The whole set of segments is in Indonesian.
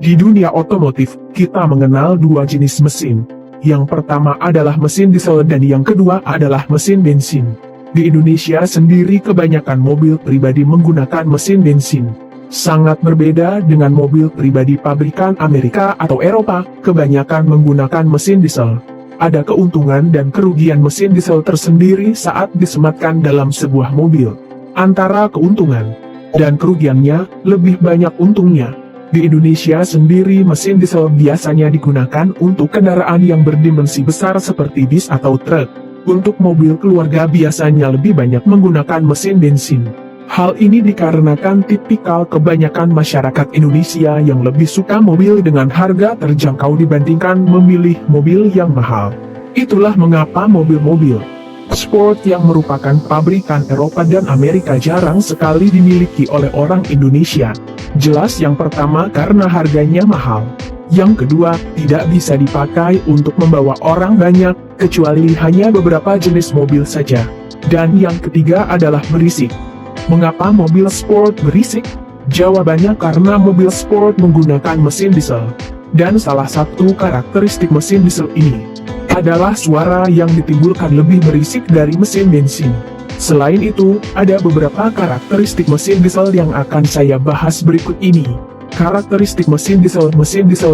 Di dunia otomotif, kita mengenal dua jenis mesin. Yang pertama adalah mesin diesel dan yang kedua adalah mesin bensin. Di Indonesia sendiri kebanyakan mobil pribadi menggunakan mesin bensin. Sangat berbeda dengan mobil pribadi pabrikan Amerika atau Eropa, kebanyakan menggunakan mesin diesel. Ada keuntungan dan kerugian mesin diesel tersendiri saat disematkan dalam sebuah mobil. Antara keuntungan dan kerugiannya, lebih banyak untungnya. Di Indonesia sendiri mesin diesel biasanya digunakan untuk kendaraan yang berdimensi besar seperti bis atau truk. Untuk mobil keluarga biasanya lebih banyak menggunakan mesin bensin. Hal ini dikarenakan tipikal kebanyakan masyarakat Indonesia yang lebih suka mobil dengan harga terjangkau dibandingkan memilih mobil yang mahal. Itulah mengapa mobil-mobil sport yang merupakan pabrikan Eropa dan Amerika jarang sekali dimiliki oleh orang Indonesia. Jelas yang pertama karena harganya mahal. Yang kedua, tidak bisa dipakai untuk membawa orang banyak, kecuali hanya beberapa jenis mobil saja. Dan yang ketiga adalah berisik. Mengapa mobil sport berisik? Jawabannya karena mobil sport menggunakan mesin diesel. Dan salah satu karakteristik mesin diesel ini adalah suara yang ditimbulkan lebih berisik dari mesin bensin. Selain itu, ada beberapa karakteristik mesin diesel yang akan saya bahas berikut ini. Karakteristik mesin diesel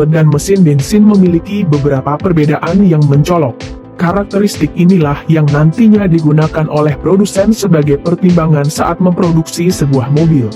dan mesin bensin memiliki beberapa perbedaan yang mencolok. Karakteristik inilah yang nantinya digunakan oleh produsen sebagai pertimbangan saat memproduksi sebuah mobil.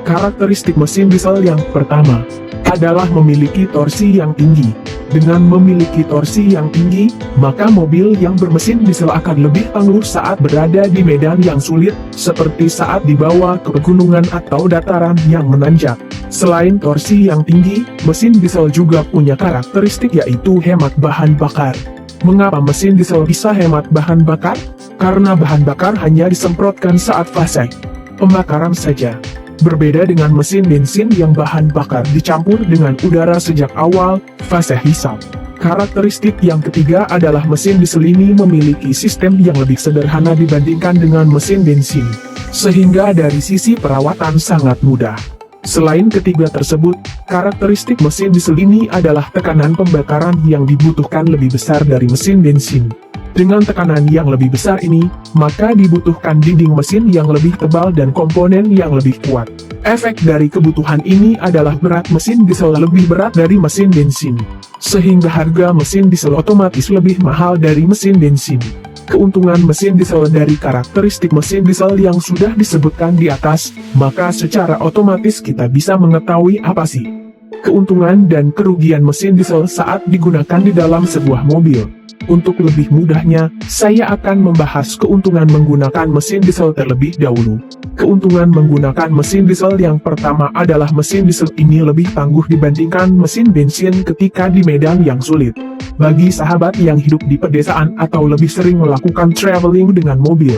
Karakteristik mesin diesel yang pertama adalah memiliki torsi yang tinggi. Dengan memiliki torsi yang tinggi, maka mobil yang bermesin diesel akan lebih tangguh saat berada di medan yang sulit, seperti saat dibawa ke pegunungan atau dataran yang menanjak. Selain torsi yang tinggi, mesin diesel juga punya karakteristik yaitu hemat bahan bakar. Mengapa mesin diesel bisa hemat bahan bakar? Karena bahan bakar hanya disemprotkan saat fase pembakaran saja. Berbeda dengan mesin bensin yang bahan bakar dicampur dengan udara sejak awal fase hisap. Karakteristik yang ketiga adalah mesin diesel ini memiliki sistem yang lebih sederhana dibandingkan dengan mesin bensin, sehingga dari sisi perawatan sangat mudah. Selain ketiga tersebut, karakteristik mesin diesel ini adalah tekanan pembakaran yang dibutuhkan lebih besar dari mesin bensin. Dengan tekanan yang lebih besar ini, maka dibutuhkan dinding mesin yang lebih tebal dan komponen yang lebih kuat. Efek dari kebutuhan ini adalah berat mesin diesel lebih berat dari mesin bensin, sehingga harga mesin diesel otomatis lebih mahal dari mesin bensin. Keuntungan mesin diesel dari karakteristik mesin diesel yang sudah disebutkan di atas, maka secara otomatis kita bisa mengetahui apa sih keuntungan dan kerugian mesin diesel saat digunakan di dalam sebuah mobil. Untuk lebih mudahnya, saya akan membahas keuntungan menggunakan mesin diesel terlebih dahulu. Keuntungan menggunakan mesin diesel yang pertama adalah mesin diesel ini lebih tangguh dibandingkan mesin bensin ketika di medan yang sulit. Bagi sahabat yang hidup di pedesaan atau lebih sering melakukan traveling dengan mobil,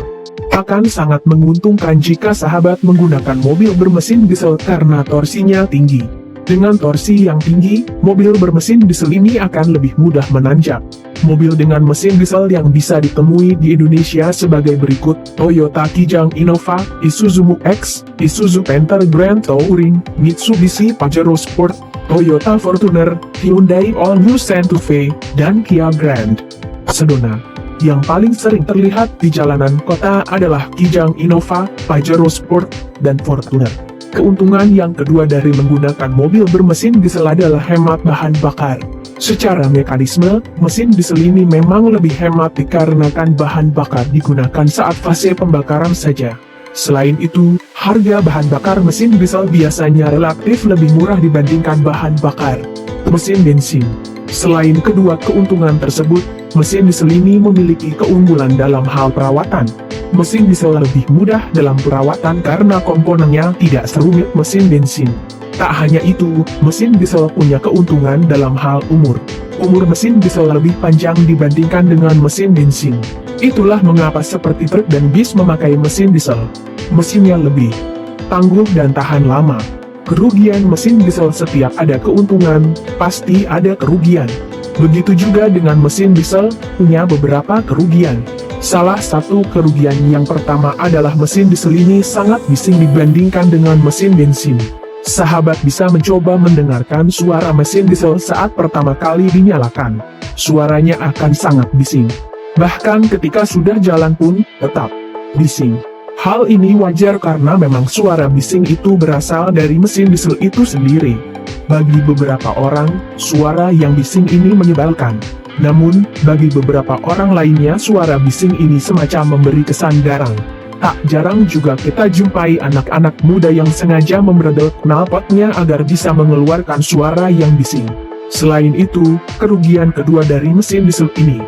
akan sangat menguntungkan jika sahabat menggunakan mobil bermesin diesel karena torsinya tinggi. Dengan torsi yang tinggi, mobil bermesin diesel ini akan lebih mudah menanjak. Mobil dengan mesin diesel yang bisa ditemui di Indonesia sebagai berikut: Toyota Kijang Innova, Isuzu Mu-X, Isuzu Panther Grand Touring, Mitsubishi Pajero Sport, Toyota Fortuner, Hyundai All New Santa Fe, dan Kia Grand Sedona. Yang paling sering terlihat di jalanan kota adalah Kijang Innova, Pajero Sport, dan Fortuner. Keuntungan yang kedua dari menggunakan mobil bermesin diesel adalah hemat bahan bakar. Secara mekanisme, mesin diesel ini memang lebih hemat dikarenakan bahan bakar digunakan saat fase pembakaran saja. Selain itu, harga bahan bakar mesin diesel biasanya relatif lebih murah dibandingkan bahan bakar mesin bensin. Selain kedua keuntungan tersebut, mesin diesel ini memiliki keunggulan dalam hal perawatan. Mesin diesel lebih mudah dalam perawatan karena komponennya tidak serumit mesin bensin. Tak hanya itu, mesin diesel punya keuntungan dalam hal umur. Umur mesin diesel lebih panjang dibandingkan dengan mesin bensin. Itulah mengapa seperti truk dan bis memakai mesin diesel. Mesinnya lebih tangguh dan tahan lama. Kerugian mesin diesel: setiap ada keuntungan, pasti ada kerugian. Begitu juga dengan mesin diesel, punya beberapa kerugian. Salah satu kerugian yang pertama adalah mesin diesel ini sangat bising dibandingkan dengan mesin bensin. Sahabat bisa mencoba mendengarkan suara mesin diesel saat pertama kali dinyalakan. Suaranya akan sangat bising. Bahkan ketika sudah jalan pun, tetap bising. Hal ini wajar karena memang suara bising itu berasal dari mesin diesel itu sendiri. Bagi beberapa orang, suara yang bising ini menyebalkan. Namun, bagi beberapa orang lainnya suara bising ini semacam memberi kesan garang. Tak jarang juga kita jumpai anak-anak muda yang sengaja membredel knalpotnya agar bisa mengeluarkan suara yang bising. Selain itu, kerugian kedua dari mesin diesel ini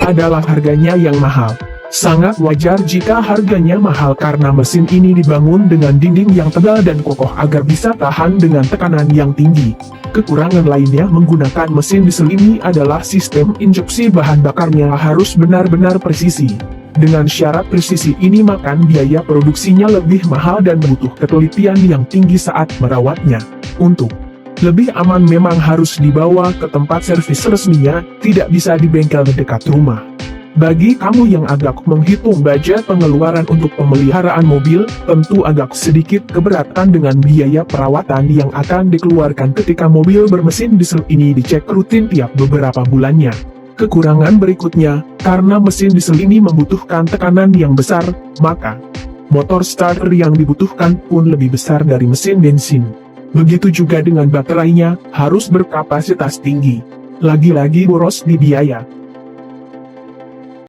adalah harganya yang mahal. Sangat wajar jika harganya mahal karena mesin ini dibangun dengan dinding yang tebal dan kokoh agar bisa tahan dengan tekanan yang tinggi. Kekurangan lainnya menggunakan mesin diesel ini adalah sistem injeksi bahan bakarnya harus benar-benar presisi. Dengan syarat presisi ini maka biaya produksinya lebih mahal dan butuh ketelitian yang tinggi saat merawatnya. Untuk lebih aman memang harus dibawa ke tempat servis resminya, tidak bisa di bengkel dekat rumah. Bagi kamu yang agak menghitung budget pengeluaran untuk pemeliharaan mobil, tentu agak sedikit keberatan dengan biaya perawatan yang akan dikeluarkan ketika mobil bermesin diesel ini dicek rutin tiap beberapa bulannya. Kekurangan berikutnya, karena mesin diesel ini membutuhkan tekanan yang besar, maka motor starter yang dibutuhkan pun lebih besar dari mesin bensin. Begitu juga dengan baterainya, harus berkapasitas tinggi. Lagi-lagi boros di biaya.